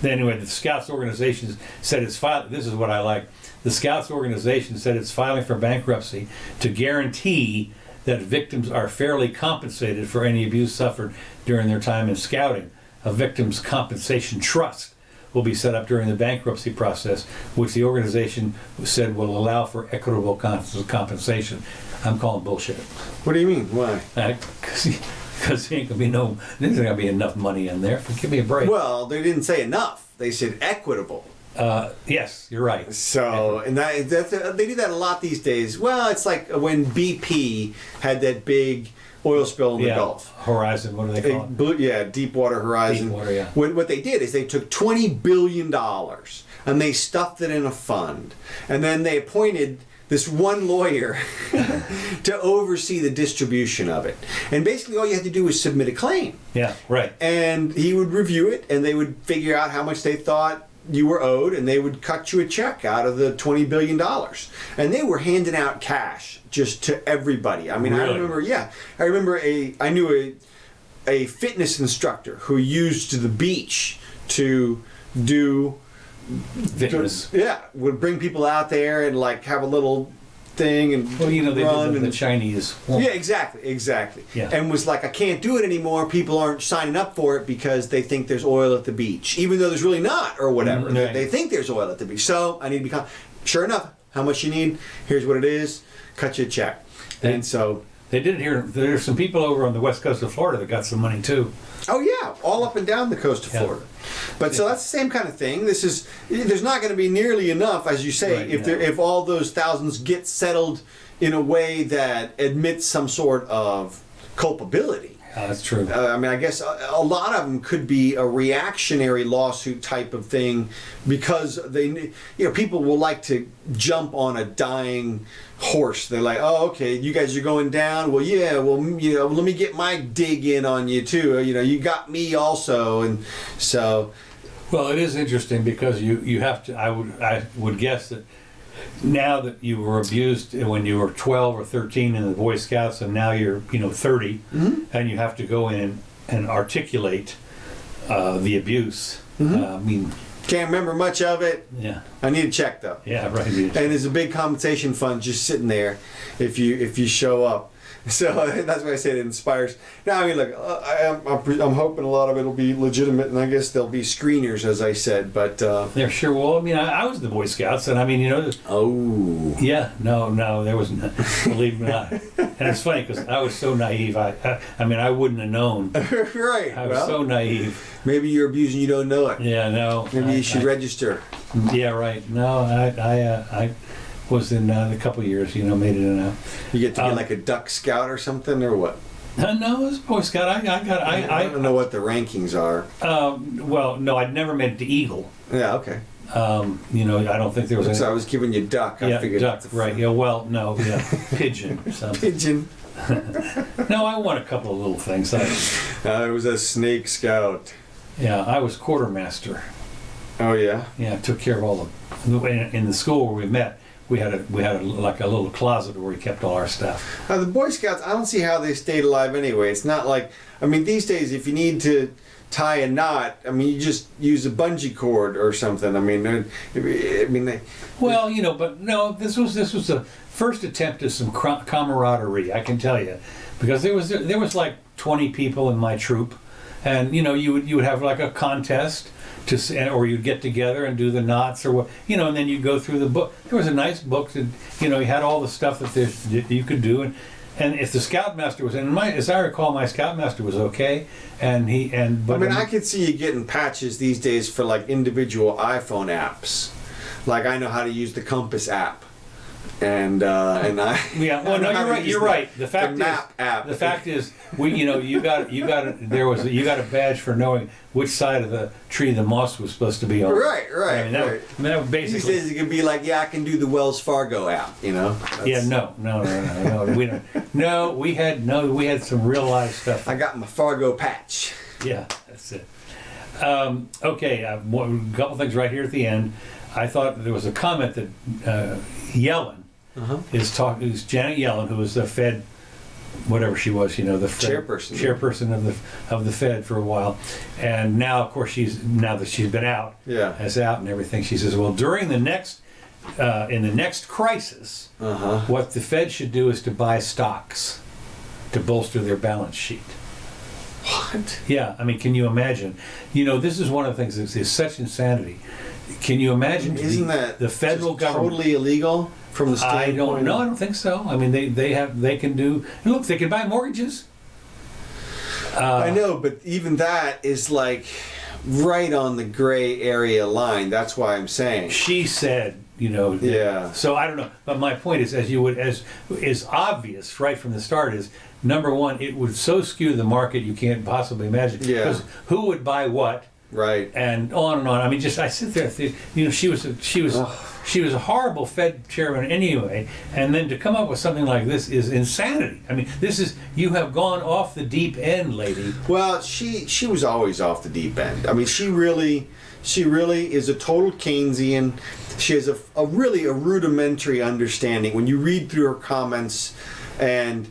Anyway, the Scouts organization said it's filing. This is what I like. The Scouts organization said it's filing for bankruptcy to guarantee that victims are fairly compensated for any abuse suffered during their time in scouting. A victims' compensation trust will be set up during the bankruptcy process, which the organization said will allow for equitable compensation. I'm calling bullshit. What do you mean? Why? Because there ain't gonna be enough money in there. Give me a break. Well, they didn't say enough. They said equitable. Yes, you're right. So, and they do that a lot these days. Well, it's like when BP had that big oil spill in the Gulf. Horizon, what do they call it? Deepwater Horizon. Deepwater, yeah. What they did is they took $20 billion and they stuffed it in a fund. And then they appointed this one lawyer to oversee the distribution of it. And basically all you had to do was submit a claim. Yeah, right. And he would review it, and they would figure out how much they thought you were owed, and they would cut you a check out of the $20 billion. And they were handing out cash just to everybody. I mean, Really? I remember I knew a fitness instructor who used the beach to do Fitness. would bring people out there and like have a little thing and Well, they run did the and Chinese. yeah, exactly. Yeah. And was like, I can't do it anymore. People aren't signing up for it because they think there's oil at the beach, even though there's really not, or whatever. Right. They think there's oil at the beach. So I need to become. Sure enough, how much you need? Here's what it is. Cut you a check. And so They did here. There's some people over on the west coast of Florida that got some money too. oh yeah, all up and down the coast of Yeah. Florida. But so that's the same kind of thing. There's not going to be nearly enough, as you say, Right, if all those thousands get settled in a way that admits some sort of culpability. That's true. I mean, I guess a lot of them could be a reactionary lawsuit type of thing because people will like to jump on a dying horse. They're like, oh, okay, you guys are going down. Well, yeah, well, let me get my dig in on you too. You got me also, and so. Well, it is interesting because you have to. I would guess that now that you were abused when you were 12 or 13 in the Boy Scouts, and now you're 30, and you have to go in and articulate the abuse. I mean, Can't remember much of it. yeah, I need a check though. yeah, right. And there's a big compensation fund just sitting there if you show up. So that's why I say it inspires. Now, I mean, look, I'm hoping a lot of it will be legitimate, and I guess there'll be screeners, as I said. But They're sure. Well, I mean, I was in the Boy Scouts, and I mean, oh, yeah, no, there was not. Believe me not. And it's funny because I was so naive. I mean, I wouldn't have known. right. I was so naive. Maybe you're abusing, you don't know it. Yeah, no. Maybe you should register. Yeah, right. No, I was in a couple of years, made it in a. You get to be like a Duck Scout or something, or what? No, it was a Boy Scout. I don't know what the rankings are. Well, no, I'd never made it to Eagle. Yeah, okay. I don't think there was So I was giving you duck. I yeah, figured duck, right. Yeah, well, no, yeah, pigeon or something. Pigeon. No, I won a couple of little things. It was a Snake Scout. Yeah, I was quartermaster. Oh yeah. Yeah, I took care of all in the school where we met. We had like a little closet where we kept all our stuff. The Boy Scouts, I don't see how they stayed alive anyway. It's not like, I mean, these days if you need to tie a knot, I mean, you just use a bungee cord or something. I mean, Well, but no, this was the first attempt at some camaraderie, I can tell you, because there was like 20 people in my troop, and you would have like a contest. Or you'd get together and do the knots, or what, and then you'd go through the book. There was a nice book that, you had all the stuff that you could do, and if the scoutmaster was, as I recall, my scoutmaster was okay, but I could see you getting patches these days for like individual iPhone apps. Like I know how to use the Compass app. And I yeah, well, no, you're right. You're right. The map app. The fact is, you got a badge for knowing which side of the tree the moss was supposed to be on. Right. That was basically. These days it could be like, I can do the Wells Fargo app. Yeah, no. We don't. No, we had some real live stuff. I got my Fargo patch. Yeah, that's it. Okay, a couple things right here at the end. I thought there was a comment that Yellen is Janet Yellen, who was the Fed, whatever she was, the Fed, chairperson of the Fed for a while, and now, of course, now that she's been out, as out and everything, she says, well, during the next in the next crisis, what the Fed should do is to buy stocks to bolster their balance sheet. What? Yeah, I mean, can you imagine? This is one of the things that is such insanity. Can you imagine? Isn't that the federal government totally illegal from the standpoint? I don't know. I don't think so. I mean, they can do. Look, they can buy mortgages. I know, but even that is like right on the gray area line. That's why I'm saying. She said, Yeah. So I don't know, but my point is, as is obvious right from the start, is number one, it would so skew the market you can't possibly imagine. Yeah. Because who would buy what? Right. And on and on. I mean, I sit there, she was a horrible Fed chairman anyway, and then to come up with something like this is insanity. I mean, you have gone off the deep end, lady. Well, she was always off the deep end. I mean, she really is a total Keynesian. She has a really rudimentary understanding. When you read through her comments, and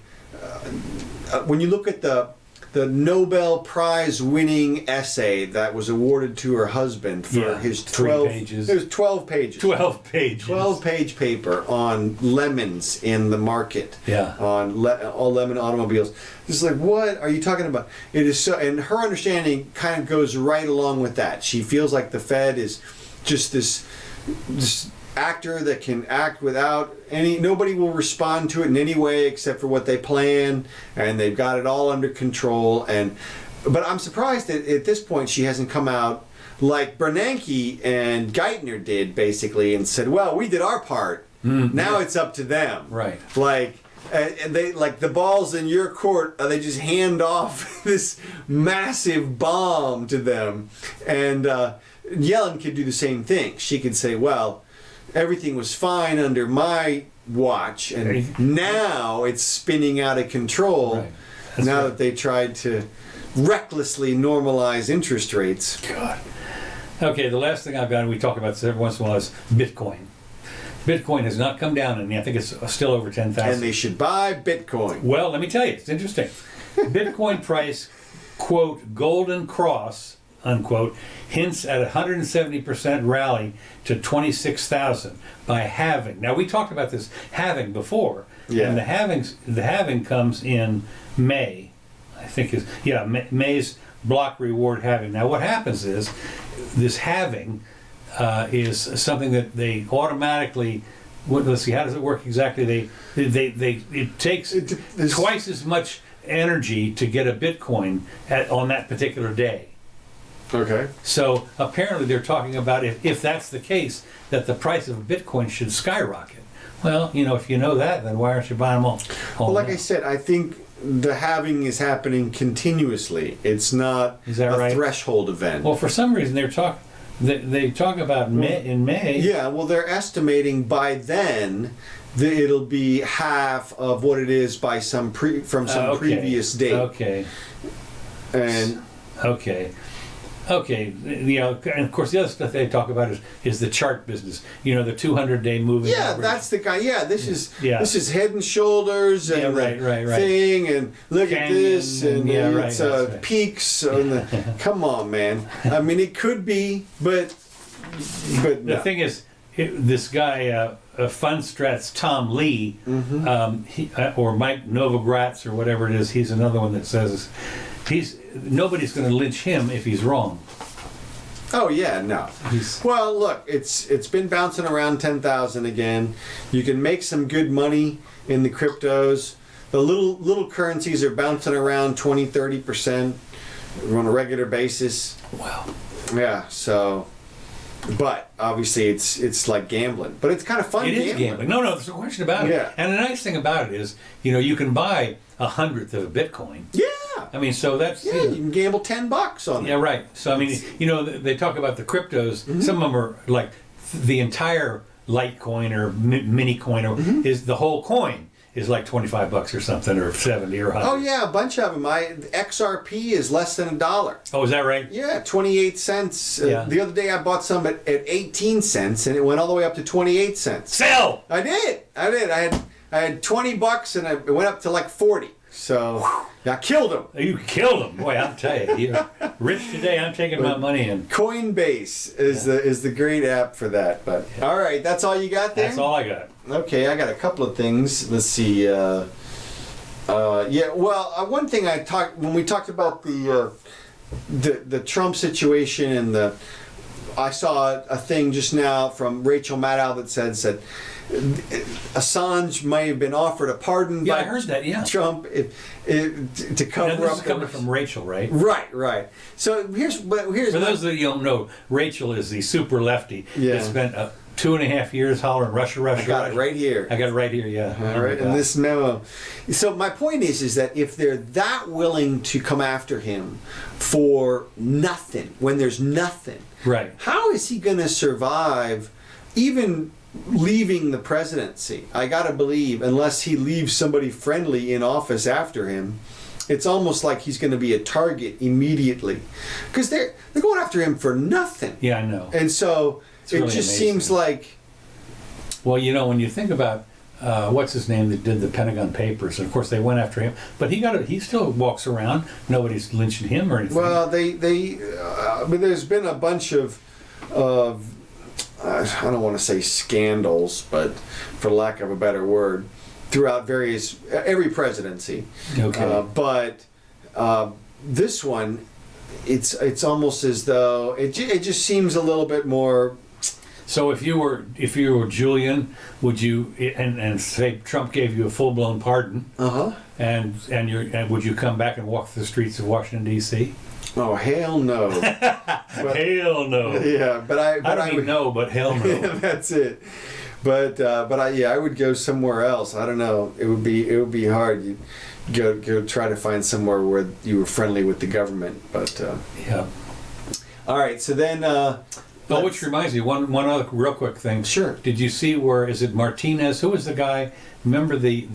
when you look at the Nobel Prize winning essay that was awarded to her husband for his 12 pages. It was 12 pages. 12 pages. 12-page paper on lemons in the market. Yeah. On all lemon automobiles. It's like, what are you talking about? It is so, and her understanding kind of goes right along with that. She feels like the Fed is just this actor that can act without nobody will respond to it in any way except for what they plan, and they've got it all under control. But I'm surprised that at this point she hasn't come out like Bernanke and Geithner did, basically, and said, well, we did our part. Now it's up to them. Right. And they, like, the ball's in your court, they just hand off this massive bomb to them. And Yellen could do the same thing. She could say, well, everything was fine under my watch, and now it's spinning out of control. Right. That they tried to recklessly normalize interest rates. God. Okay, the last thing I've got, and we talk about this every once in a while, is Bitcoin. Bitcoin has not come down, and I think it's still over 10,000. And they should buy Bitcoin. Well, let me tell you, it's interesting. Bitcoin price, quote, golden cross, unquote, hints at a 170% rally to 26,000 by halving. Now, we talked about this halving before. Yeah. And the halving comes in May, I think May's block reward halving. Now, what happens is this halving is something that they automatically. Let's see, how does it work exactly? It takes twice as much energy to get a Bitcoin on that particular day. Okay. So apparently they're talking about if that's the case, that the price of Bitcoin should skyrocket. Well, if you know that, then why aren't you buying them all? Well, like I said, I think the halving is happening continuously. It's not a threshold event. Well, for some reason they talk about in May. Yeah, well, they're estimating by then that it'll be half of what it is by some previous date. Okay. And Okay, and of course the other stuff they talk about is the chart business. The 200-day moving. Yeah, average. that's the guy. Yeah, this is Head and Shoulders and right. thing, and look Canyon, at this, and it's right. peaks. Come on, man. I mean, it could be, but the no. thing is, this guy Fundstrat's Tom Lee, or Mike Novogratz or whatever it is. He's another one that says nobody's going to lynch him if he's wrong. Oh yeah, no. Well, look, it's been bouncing around 10,000 again. You can make some good money in the cryptos. The little currencies are bouncing around 20-30% on a regular basis. Wow. Yeah. So, but obviously it's like gambling, but it's kind of fun. It is gambling. No, there's no question about it. Yeah. And the nice thing about it is, you can buy 1/100 of a Bitcoin. Yeah. I mean, so that's... Yeah, you can gamble $10 on it. Yeah, right. So, I mean, they talk about the cryptos. Mm-hmm. Some of them are like the entire Litecoin or mini coin, or is the whole coin is like $25 or something, or 70 or 100. Oh, yeah, a bunch of them. XRP is less than $1. Oh, is that right? Yeah, 28 cents. Yeah. The other day I bought some at 18 cents, and it went all the way up to 28 cents. Sell! I did. I had $20, and it went up to like 40. So I killed them. You killed them. Boy, I'll tell you. You're rich today. I'm taking my money in. Coinbase is the great app for that. But all right, that's all you got there? That's all I got. Okay, I got a couple of things. Let's see. One thing when we talked about the Trump situation, and I saw a thing just now from Rachel Maddow that says that Assange may have been offered a pardon Yeah, by I heard that, yeah. Trump to cover Now, this up. is coming from Rachel, right? Right. So here's For those that you don't know, Rachel is the super lefty Yeah. that spent 2.5 years hollering Russia. I got it right here. I got it right here, yeah. All right, in this memo. So my point is that if they're that willing to come after him for nothing, when there's nothing, Right. how is he going to survive even leaving the presidency? I got to believe, unless he leaves somebody friendly in office after him, it's almost like he's going to be a target immediately. Because they're going after him for nothing. Yeah, I know. And so really it just amazing. seems like... Well, when you think about what's his name that did the Pentagon Papers, and of course they went after him, but he still walks around. Nobody's lynching him or anything. Well, I mean, there's been a bunch of I don't want to say scandals, but for lack of a better word, throughout every presidency. Okay. But this one, it's almost as though it just seems a little bit more. So if you were Julian, would you and say Trump gave you a full blown pardon, and would you come back and walk the streets of Washington D.C.? Oh, hell no. Hell no. Yeah, but I don't would know, but hell no. Yeah, that's it. But I would go somewhere else. I don't know. It would be hard. You'd go try to find somewhere where you were friendly with the government. But Yeah. all right. So then. Oh, which reminds me, one other real quick thing. Sure. Did you see is it Martinez? Who was the guy? Remember the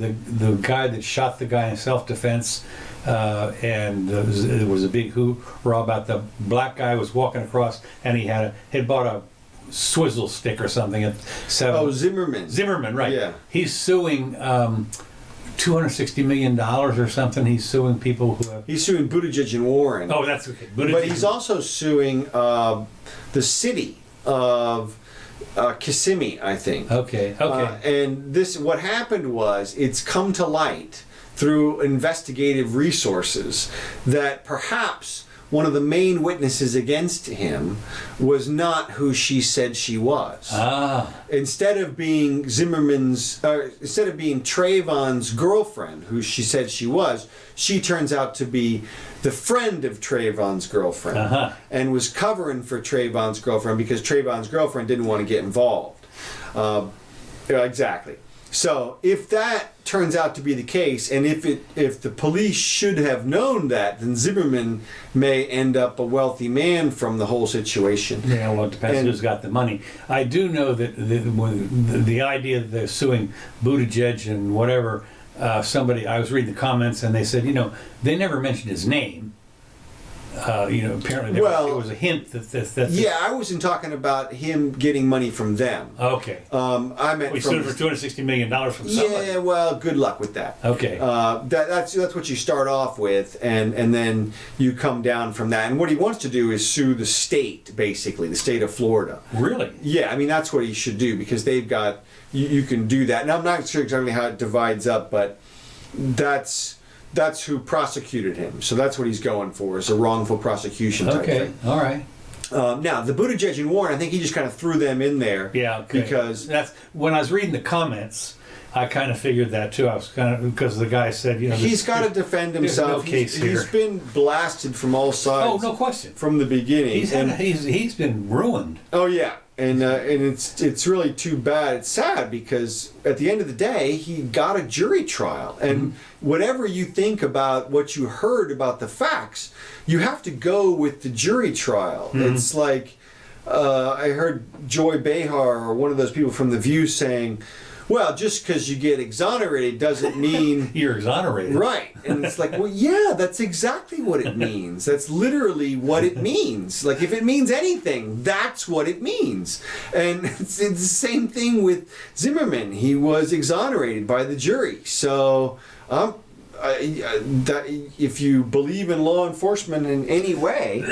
guy that shot the guy in self-defense? There was a big hoorah about the black guy was walking across and he had bought a swizzle stick or something at 7. Oh, Zimmerman. Zimmerman, right. Yeah. He's suing $260 million or something. He's suing people who have... He's suing Buttigieg and Warren. Oh, that's okay. But he's also suing the city of Kissimmee, I think. Okay. And what happened was, it's come to light through investigative resources that perhaps one of the main witnesses against him was not who she said she was. Instead of being Trayvon's girlfriend, who she said she was, she turns out to be the friend of Trayvon's girlfriend, and was covering for Trayvon's girlfriend because Trayvon's girlfriend didn't want to get involved. Exactly. So if that turns out to be the case, and if the police should have known that, then Zimmerman may end up a wealthy man from the whole situation. Yeah, well, it depends who's got the money. I do know that the idea that they're suing Buttigieg and whatever, I was reading the comments and they said, they never mentioned his name. Apparently there was a hint that yeah, I wasn't talking about him getting money from them. Okay. I meant we sued for $260 million from somebody. Yeah, well, good luck with that. Okay. That's what you start off with, and then you come down from that. And what he wants to do is sue the state, basically, the state of Florida. Really? Yeah, I mean, that's what he should do, because they've got, you can do that. And I'm not sure exactly how it divides up, but that's who prosecuted him. So that's what he's going for, is a wrongful prosecution type thing. All right. Now, the Buttigieg and Warren, I think he just kind of threw them in there. Yeah, okay. Because that's when I was reading the comments, I kind of figured that too. I was because the guy said, he's got to defend himself. No case here. He's been blasted from all sides. Oh, no question. From the beginning. He's been ruined. Oh yeah. And it's really too bad. It's sad because at the end of the day, he got a jury trial. And whatever you think about what you heard about the facts, you have to go with the jury trial. It's like I heard Joy Behar, or one of those people from The View, saying, well, just because you get exonerated doesn't mean... You're exonerated. Right. And it's like, well, yeah, that's exactly what it means. That's literally what it means. Like, if it means anything, that's what it means. And it's the same thing with Zimmerman. He was exonerated by the jury. So, if you believe in law enforcement in any way,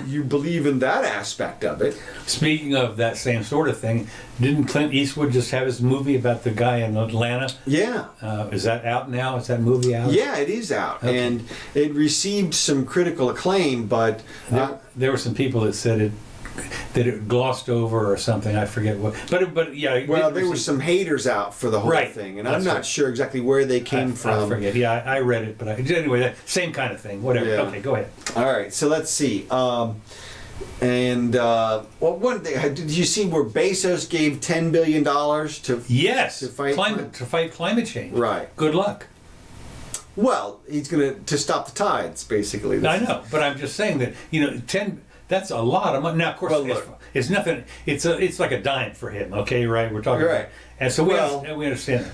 you believe in that aspect of it. Speaking of that same sort of thing, didn't Clint Eastwood just have his movie about the guy in Atlanta? Yeah. Is that out now? Is that movie out? Yeah, it is out. Okay. And it received some critical acclaim, but... There were some people that said it it glossed over or something. I forget what. But yeah. Well, there were some haters out for the whole Right. thing, and That's I'm not right. sure exactly where they came from. I forget. Yeah, I read it, but anyway, that same kind of thing. Whatever. Yeah. Okay, go ahead. All right, so let's see. Well, one thing, did you see where Bezos gave $10 billion to? Yes. To fight climate change. Right. Good luck. Well, he's to stop the tides, basically. I know, but I'm just saying that 10. That's a lot of money. Now, of course, Well, look. it's nothing. It's like a dime for him. Okay, right? We're talking Right. about, and so we understand.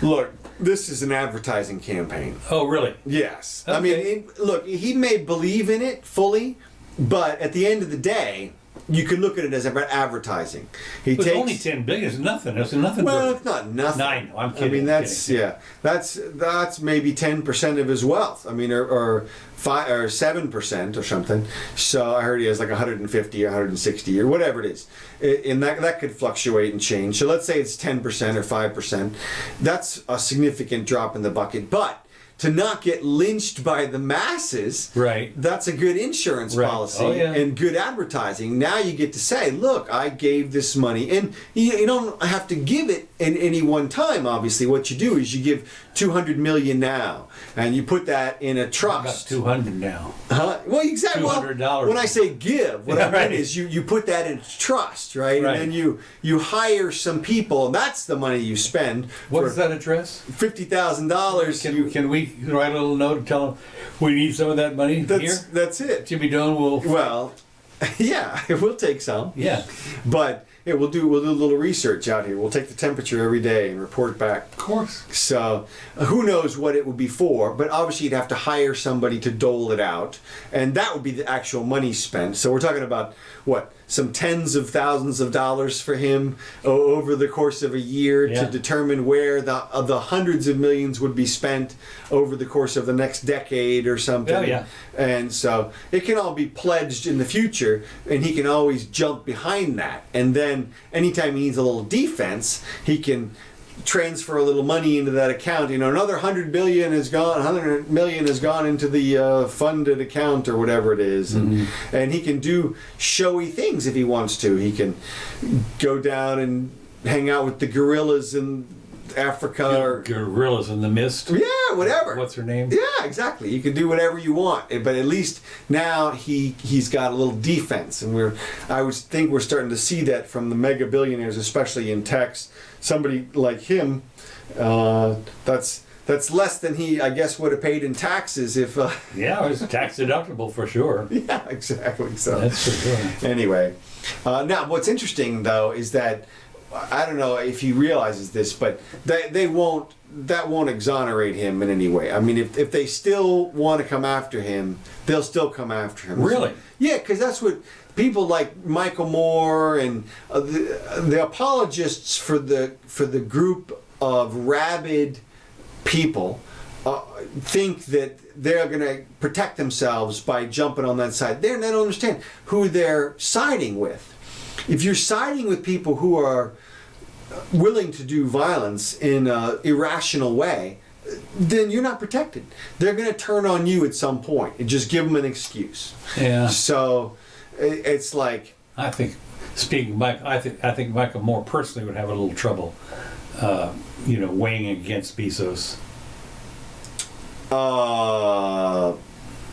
Look, this is an advertising campaign. Oh, really? Yes. Okay. I mean, look, he may believe in it fully, but at the end of the day, you can look at it as advertising. He But takes only 10 billion is nothing. It's nothing. Well, for, it's not nothing. No, I know. I'm kidding. I mean, I'm that's kidding. that's maybe 10% of his wealth. I mean, or 5 or 7% or something. So I heard he has like 150 or 160 or whatever it is, and that could fluctuate and change. So let's say it's 10% or 5%. That's a significant drop in the bucket, but to not get lynched by the masses, Right. that's a good insurance Right. policy Oh, yeah. and good advertising. Now you get to say, look, I gave this money. And you don't have to give it in any one time, obviously. What you do is you give $200 million now, and you put that in a About trust. 200 now. Huh? Well, exactly. $200. When I say give, what I Right. mean is you put that in trust, right? Right. And then you hire some people, and that's the money you spend. What for is that address? $50,000. Can we write a little note and tell them we need some of that money here? That's it. Jimmy Doane will. Well, yeah, we'll take some. Yeah. But yeah, we'll do a little research out here. We'll take the temperature every day and report back. Of course. So who knows what it would be for, but obviously you'd have to hire somebody to dole it out, and that would be the actual money spent. So we're talking about some tens of thousands of dollars for him over the course of a year Yeah. to determine where the hundreds of millions would be spent over the course of the next decade or something. Oh, yeah. And so it can all be pledged in the future, and he can always jump behind that. And then anytime he needs a little defense, he can transfer a little money into that account. Another 100 million has gone into the funded account or whatever it is, and he can do showy things if he wants to. He can go down and hang out with the gorillas in Africa or Gorillas in the Mist. yeah, whatever. What's her name? Yeah, exactly. You can do whatever you want, but at least now he's got a little defense, and I would think we're starting to see that from the mega billionaires, especially in tech. Somebody like him, that's less than he, I guess, would have paid in taxes if. Yeah, it's tax deductible for sure. Yeah, exactly. So That's for sure. anyway, now what's interesting though is that I don't know if he realizes this, but that won't exonerate him in any way. I mean, if they still want to come after him, they'll still come after him. Really? Yeah, because that's what people like Michael Moore and the apologists for the group of rabid people think that they're going to protect themselves by jumping on that side. They don't understand who they're siding with. If you're siding with people who are willing to do violence in an irrational way, then you're not protected. They're going to turn on you at some point and just give them an excuse. Yeah. So it's like, I think, speaking of Mike, I think Michael Moore personally would have a little trouble, weighing against Bezos.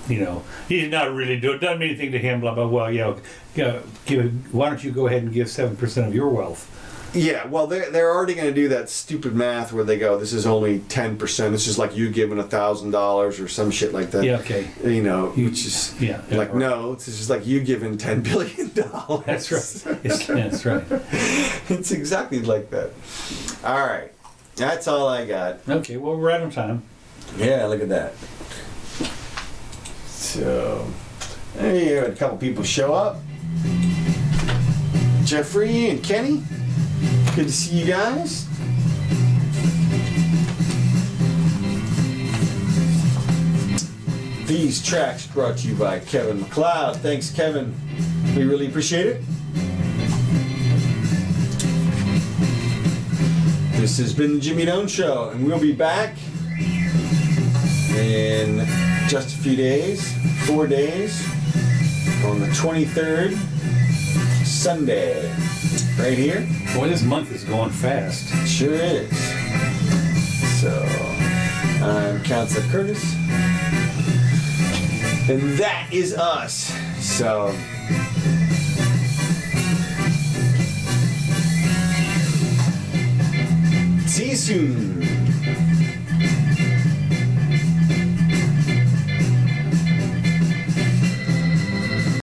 He's not really doesn't mean anything to him. Blah blah. Well, why don't you go ahead and give 7% of your wealth? yeah, well, they're already going to do that stupid math where they go, this is only 10%. It's just like you giving $1,000 or some shit like that. Yeah. Okay. Which is right. no, it's just like you giving $10 billion. That's right. That's right. It's exactly like that. All right, that's all I got. Okay. Well, we're out of time. Yeah, look at that. So, hey, you had a couple people show up. Jeffrey and Kenny, good to see you guys. These tracks brought to you by Kevin McLeod. Thanks, Kevin. We really appreciate it. This has been the Jimmy Doane Show, and we'll be back in just a few days, 4 days, on the 23rd Sunday. Right here. Boy, this month is going fast. Sure is. So, I'm Counselor Curtis. And that is us. So, see you soon.